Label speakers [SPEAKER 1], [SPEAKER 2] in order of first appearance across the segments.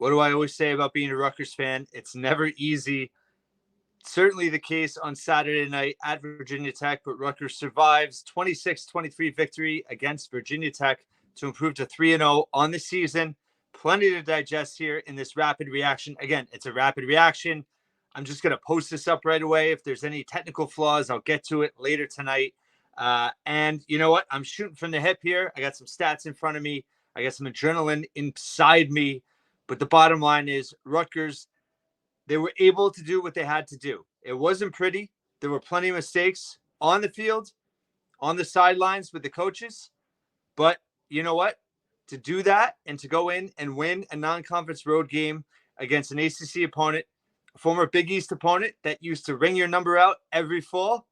[SPEAKER 1] What do I always say about being a Rutgers fan? It's never easy. Certainly the case on Saturday night at Virginia Tech, but Rutgers survives 26-23 victory against Virginia Tech to improve to 3-0 on the season. Plenty to digest here in this rapid reaction. Again, it's a rapid reaction. I'm just going to post this up right away. If there's any technical flaws, I'll get to it later tonight. And you know what? I'm shooting from the hip here. I got some stats in front of me. I got some adrenaline inside me. But the bottom line is Rutgers, they were able to do what they had to do. It wasn't pretty. There were plenty of mistakes on the field, on the sidelines with the coaches. But you know what? To do that and to go in and win a non-conference road game against an ACC opponent, a former Big East opponent that used to ring your number out every fall,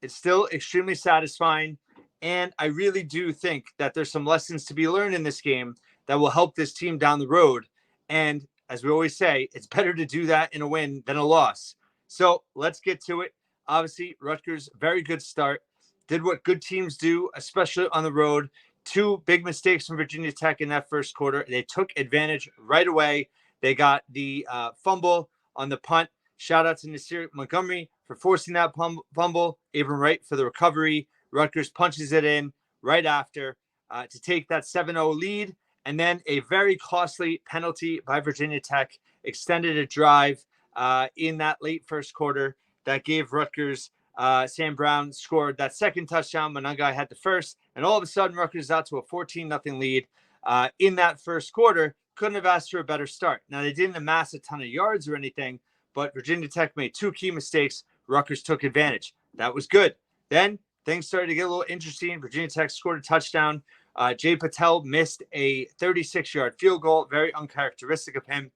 [SPEAKER 1] it's still extremely satisfying. And I really do think that there's some lessons to be learned in this game that will help this team down the road. And as we always say, it's better to do that in a win than a loss. So let's get to it. Obviously, Rutgers, very good start. Did what good teams do, especially on the road. 2 big mistakes from Virginia Tech in that first quarter. They took advantage right away. They got the fumble on the punt. Shout out to Nasir Montgomery for forcing that fumble. Abram Wright for the recovery. Rutgers punches it in right after to take that 7-0 lead. And then a very costly penalty by Virginia Tech extended a drive in that late first quarter that gave Rutgers, Sam Brown scored that second touchdown. Monangai had the first. And all of a sudden, Rutgers is out to a 14-0 lead in that first quarter. Couldn't have asked for a better start. Now, they didn't amass a ton of yards or anything, but Virginia Tech made 2 key mistakes. Rutgers took advantage. That was good. Then things started to get a little interesting. Virginia Tech scored a touchdown. Jay Patel missed a 36-yard field goal, very uncharacteristic of him.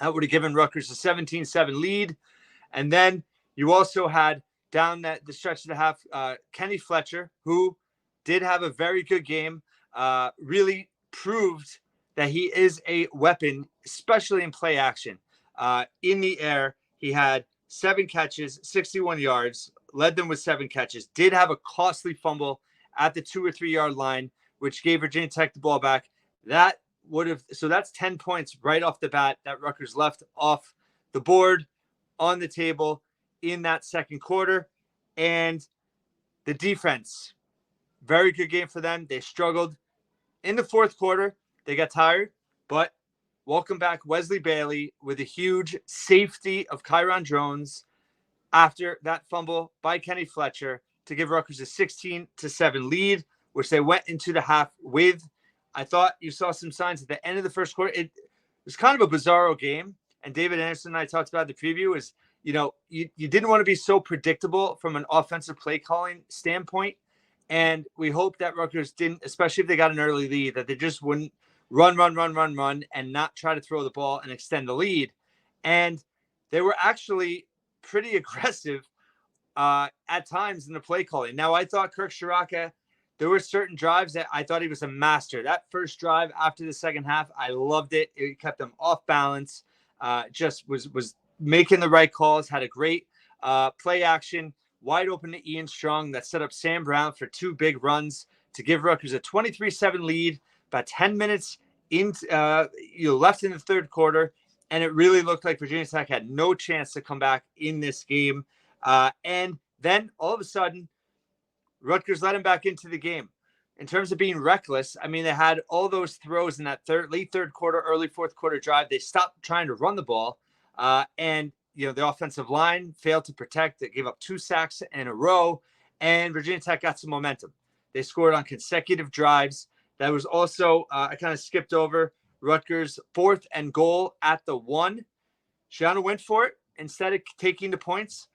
[SPEAKER 1] That would have given Rutgers a 17-7 lead. And then you also had down the stretch of the half, Kenny Fletcher, who did have a very good game, really proved that he is a weapon, especially in play action. In the air, he had 7 catches, 61 yards, led them with 7 catches, did have a costly fumble at the 2 or 3 yard line, which gave Virginia Tech the ball back. So that's 10 points right off the bat that Rutgers left off the board on the table in that second quarter. And the defense, very good game for them. They struggled in the fourth quarter. They got tired, but welcome back Wesley Bailey with a huge safety of Kyron Jones after that fumble by Kenny Fletcher to give Rutgers a 16-7 lead, which they went into the half with. I thought you saw some signs at the end of the first quarter. It was kind of a bizarro game. And David Anderson and I talked about the preview is, you didn't want to be so predictable from an offensive play calling standpoint. And we hope that Rutgers didn't, especially if they got an early lead, that they just wouldn't run, and not try to throw the ball and extend the lead. And they were actually pretty aggressive at times in the play calling. Now, I thought Kirk Shiraka, there were certain drives that I thought he was a master. That first drive after the second half, I loved it. It kept them off balance, just was making the right calls, had a great play action, wide open to Ian Strong that set up Sam Brown for 2 big runs to give Rutgers a 23-7 lead, about 10 minutes left in the third quarter. And it really looked like Virginia Tech had no chance to come back in this game. And then all of a sudden, Rutgers let him back into the game. In terms of being reckless, I mean, they had all those throws in that late third quarter, early fourth quarter drive. They stopped trying to run the ball. And the offensive line failed to protect. They gave up 2 sacks in a row. And Virginia Tech got some momentum. They scored on consecutive drives. That was also, I kind of skipped over, Rutgers' 4th and goal at the 1. Shiano went for it instead of taking the points.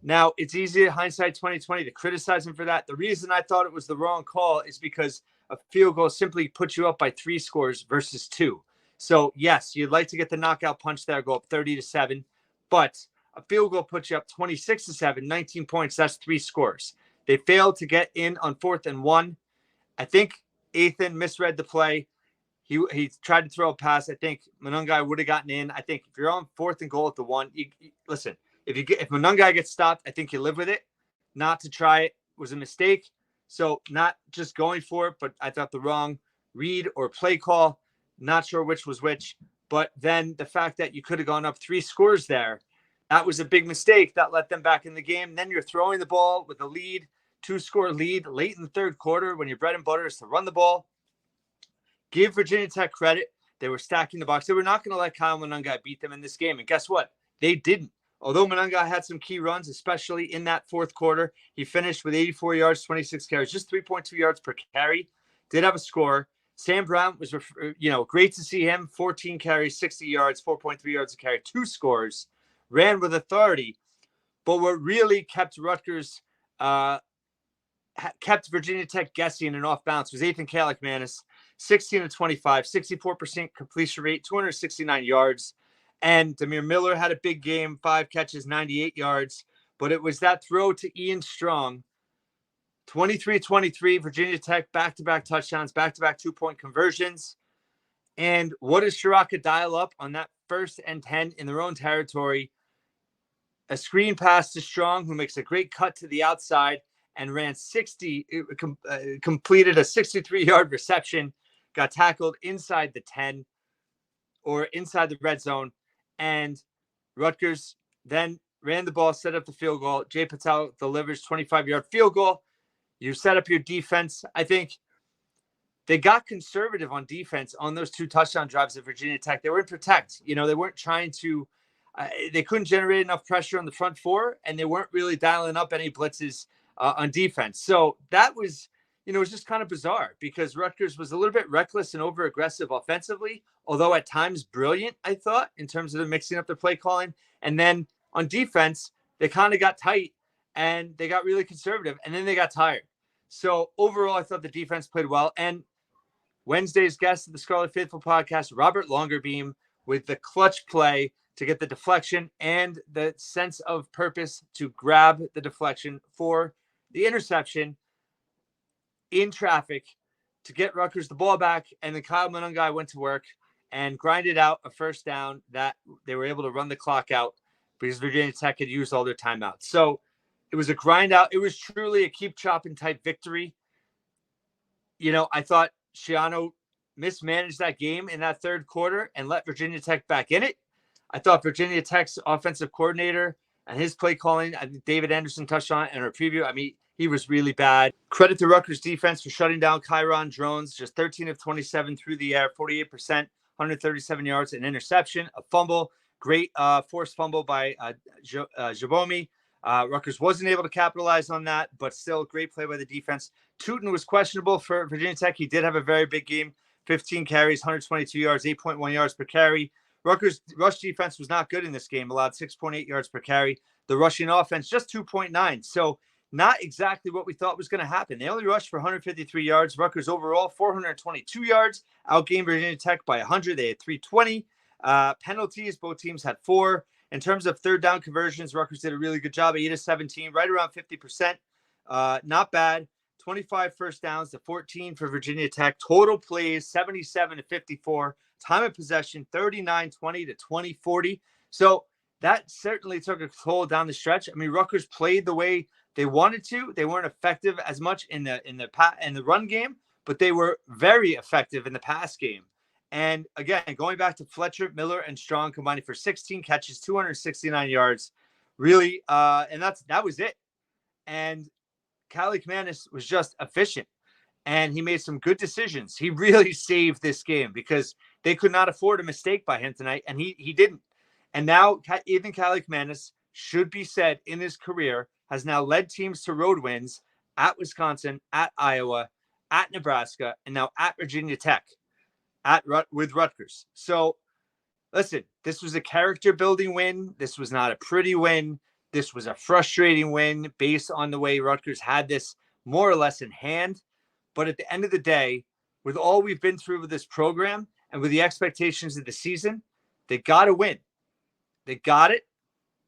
[SPEAKER 1] Now, it's easy, hindsight 2020, to criticize him for that. The reason I thought it was the wrong call is because a field goal simply puts you up by 3 scores versus 2. So, yes, you'd like to get the knockout punch there, go up 30-7. But a field goal puts you up 26-7, 19 points. That's 3 scores. They failed to get in on 4th and 1. I think Athan misread the play. He tried to throw a pass. I think Monangai would have gotten in. I think if you're on 4th and goal at the 1, listen. If Monangai gets stopped, I think you live with it. Not to try it was a mistake. So not just going for it, but I thought the wrong read or play call. Not sure which was which. But then the fact that you could have gone up 3 scores there, that was a big mistake that let them back in the game. And then you're throwing the ball with a lead, 2-score lead late in the third quarter when your bread and butter is to run the ball. Give Virginia Tech credit. They were stacking the box. They were not going to let Kyle Monangai beat them in this game. And guess what? They didn't. Although Monangai had some key runs, especially in that fourth quarter, he finished with 84 yards, 26 carries, just 3.2 yards per carry. Did have a score. Sam Brown was, great to see him. 14 carries, 60 yards, 4.3 yards a carry, 2 scores. Ran with authority. But what really kept Rutgers, kept Virginia Tech guessing and off balance was Athan Kaliakmanis, 16 of 25, 64% completion rate, 269 yards. And Demir Miller had a big game, 5 catches, 98 yards. But it was that throw to Ian Strong, 23-23, Virginia Tech, back-to-back touchdowns, back-to-back 2-point conversions. And what does Shiraka dial up on that 1st and 10 in their own territory? A screen pass to Strong, who makes a great cut to the outside and ran completed a 63-yard reception, got tackled inside the 10 or inside the red zone. And Rutgers then ran the ball, set up the field goal. Jay Patel delivers 25-yard field goal. You set up your defense. I think they got conservative on defense on those 2 touchdown drives at Virginia Tech. They were in protect. They weren't trying to they couldn't generate enough pressure on the front 4, and they weren't really dialing up any blitzes on defense. So that was, it was just kind of bizarre because Rutgers was a little bit reckless and over-aggressive offensively, although at times brilliant, I thought, in terms of the mixing up their play calling. And then on defense, they kind of got tight and they got really conservative, and then they got tired. So overall, I thought the defense played well. And Wednesday's guest of the Scarlet Faithful podcast, Robert Longerbeam, with the clutch play to get the deflection and the sense of purpose to grab the deflection for the interception in traffic to get Rutgers the ball back. And then Kyle Monangai went to work and grinded out a 1st down that they were able to run the clock out because Virginia Tech had used all their timeouts. So it was a grind out. It was truly a keep chopping type victory. I thought Shiano mismanaged that game in that 3rd quarter and let Virginia Tech back in it. I thought Virginia Tech's offensive coordinator and his play calling, I think David Anderson touched on it in our preview. I mean, he was really bad. Credit to Rutgers defense for shutting down Kyron Drones, just 13 of 27 through the air, 48%, 137 yards, an interception, a fumble, great forced fumble by Jabomi. Rutgers wasn't able to capitalize on that, but still great play by the defense. Tootin was questionable for Virginia Tech. He did have a very big game, 15 carries, 122 yards, 8.1 yards per carry. Rutgers' rush defense was not good in this game, allowed 6.8 yards per carry. The rushing offense, just 2.9. So not exactly what we thought was going to happen. They only rushed for 153 yards. Rutgers overall, 422 yards. Outgained Virginia Tech by 100. They had 320. Penalties, both teams had 4. In terms of 3rd down conversions, Rutgers did a really good job, 8 of 17, right around 50%. Not bad. 25 1st downs to 14 for Virginia Tech. Total plays, 77 to 54. Time of possession, 39-20 to 20-40. So that certainly took a toll down the stretch. I mean, Rutgers played the way they wanted to. They weren't effective as much in the run game, but they were very effective in the pass game. And again, going back to Fletcher, Miller, and Strong combining for 16 catches, 269 yards, really, and that was it. And Kaliakmanis was just efficient, and he made some good decisions. He really saved this game because they could not afford a mistake by him tonight, and he didn't. And now Athan Kaliakmanis, should be said, in his career, has now led teams to road wins at Wisconsin, at Iowa, at Nebraska, and now at Virginia Tech with Rutgers. So listen, this was a character-building win. This was not a pretty win. This was a frustrating win based on the way Rutgers had this more or less in hand. But at the end of the day, with all we've been through with this program and with the expectations of the season, they got to win. They got it.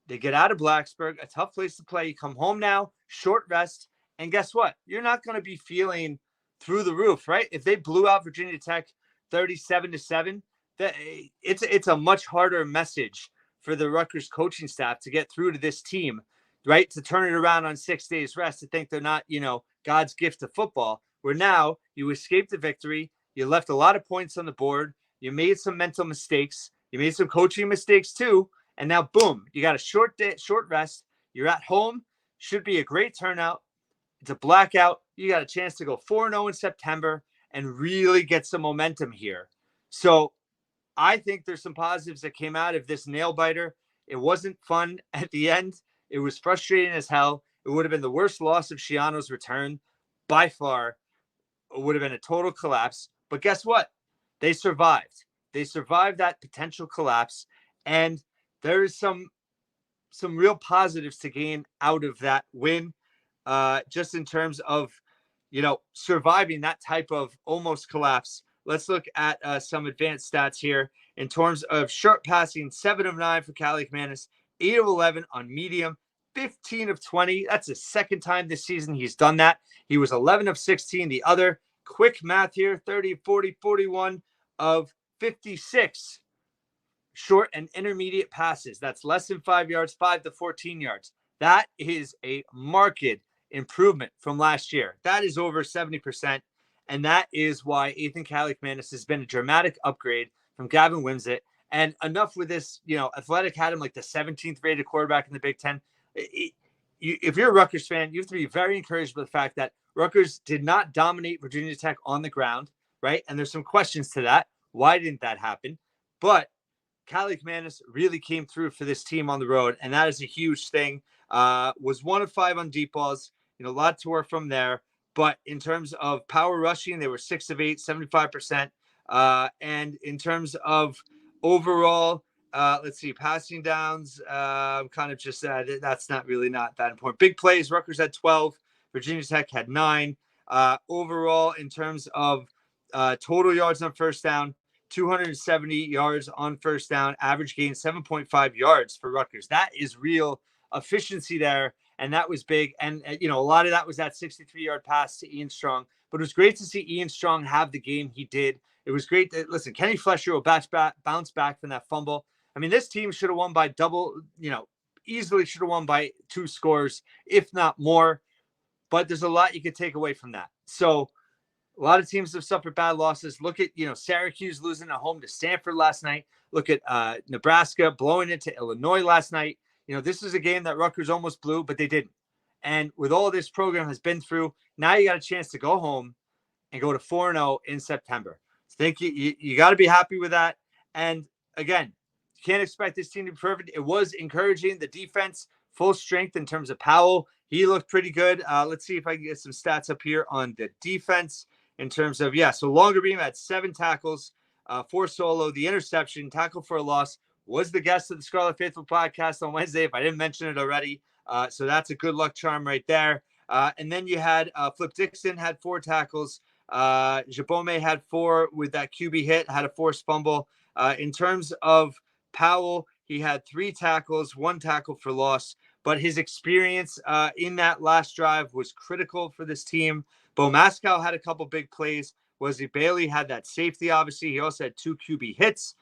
[SPEAKER 1] They get out of Blacksburg, a tough place to play. You come home now, short rest, and guess what? You're not going to be feeling through the roof, right? If they blew out Virginia Tech 37-7, it's a much harder message for the Rutgers coaching staff to get through to this team, right? To turn it around on 6 days rest, to think they're not, God's gift to football, where now you escaped the victory. You left a lot of points on the board. You made some mental mistakes. You made some coaching mistakes too. And now, boom, you got a short day, short rest. You're at home. Should be a great turnout. It's a blackout. You got a chance to go 4-0 in September and really get some momentum here. So I think there's some positives that came out of this nail biter. It wasn't fun at the end. It was frustrating as hell. It would have been the worst loss of Schiano's return by far. It would have been a total collapse. But guess what? They survived. They survived that potential collapse. And there is some real positives to gain out of that win, just in terms of, surviving that type of almost collapse. Let's look at some advanced stats here. In terms of short passing, 7 of 9 for Kaliakmanis, 8 of 11 on medium, 15 of 20. That's the second time this season he's done that. He was 11 of 16 the other. Quick math here, 30, 40, 41 of 56 short and intermediate passes. That's less than 5 yards, 5 to 14 yards. That is a marked improvement from last year. That is over 70%. And that is why Athan Kaliakmanis has been a dramatic upgrade from Gavin Wimsatt. And enough with this, Athletic had him like the 17th rated quarterback in the Big Ten. If you're a Rutgers fan, you have to be very encouraged by the fact that Rutgers did not dominate Virginia Tech on the ground, right? And there's some questions to that. Why didn't that happen? But Kaliakmanis really came through for this team on the road, and that is a huge thing. Was 1 of 5 on deep balls. A lot to work from there. But in terms of power rushing, they were 6 of 8, 75%. And in terms of overall, let's see, passing downs, kind of just that's not that important. Big plays, Rutgers had 12. Virginia Tech had 9. Overall, in terms of total yards on first down, 270 yards on first down, average gain 7.5 yards for Rutgers. That is real efficiency there, and that was big. And a lot of that was that 63-yard pass to Ian Strong. But it was great to see Ian Strong have the game he did. It was great that, listen, Kenny Flesher will bounce back from that fumble. I mean, this team should have won by easily should have won by 2 scores, if not more. But there's a lot you could take away from that. So a lot of teams have suffered bad losses. Look at, Syracuse losing at home to Stanford last night. Look at Nebraska blowing it to Illinois last night. This is a game that Rutgers almost blew, but they didn't. And with all this program has been through, now you got a chance to go home and go to 4-0 in September. So I think you got to be happy with that. And again, you can't expect this team to be perfect. It was encouraging. The defense, full strength in terms of Powell. He looked pretty good. Let's see if I can get some stats up here on the defense in terms of, so Longerbeam had 7 tackles, 4 solo. The interception, tackle for a loss, was the guest of the Scarlet Faithful podcast on Wednesday, if I didn't mention it already. So that's a good luck charm right there. And then you had Flip Dixon had 4 tackles. Jabome had 4 with that QB hit, had a forced fumble. In terms of Powell, he had 3 tackles, 1 tackle for loss. But his experience in that last drive was critical for this team. Bo Mascow had a couple big plays. Wesley Bailey had that safety, obviously. He also had 2 QB hits.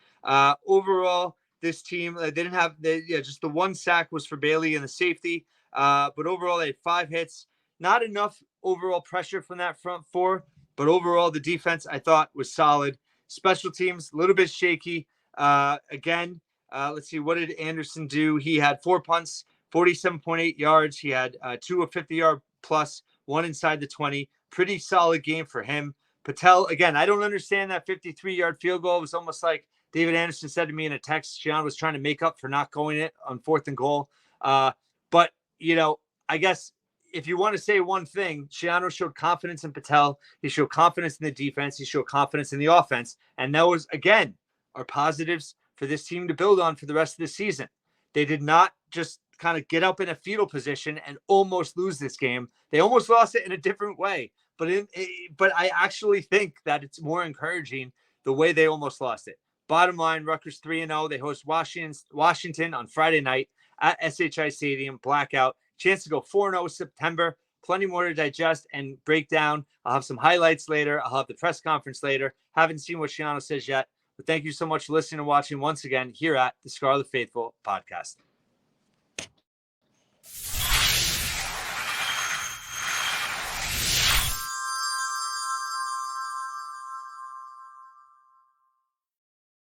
[SPEAKER 1] Overall, this team, they didn't have, just the 1 sack was for Bailey and the safety. But overall, they had 5 hits. Not enough overall pressure from that front 4. But overall, the defense, I thought, was solid. Special teams, a little bit shaky. Again, let's see, what did Anderson do? He had 4 punts, 47.8 yards. He had 2 of 50-yard plus, 1 inside the 20. Pretty solid game for him. Patel, again, I don't understand that 53-yard field goal. It was almost like David Anderson said to me in a text, Sean was trying to make up for not going it on 4th and goal. But, I guess if you want to say one thing, Shiano showed confidence in Patel. He showed confidence in the defense. He showed confidence in the offense. And those, again, are positives for this team to build on for the rest of the season. They did not just kind of get up in a fetal position and almost lose this game. They almost lost it in a different way. But I actually think that it's more encouraging the way they almost lost it. Bottom line, Rutgers 3-0. They host Washington on Friday night at SHI Stadium, blackout. Chance to go 4-0 September. Plenty more to digest and break down. I'll have some highlights later. I'll have the press conference later. Haven't seen what Shiano says yet. But thank you so much for listening and watching once again here at the Scarlet Faithful podcast.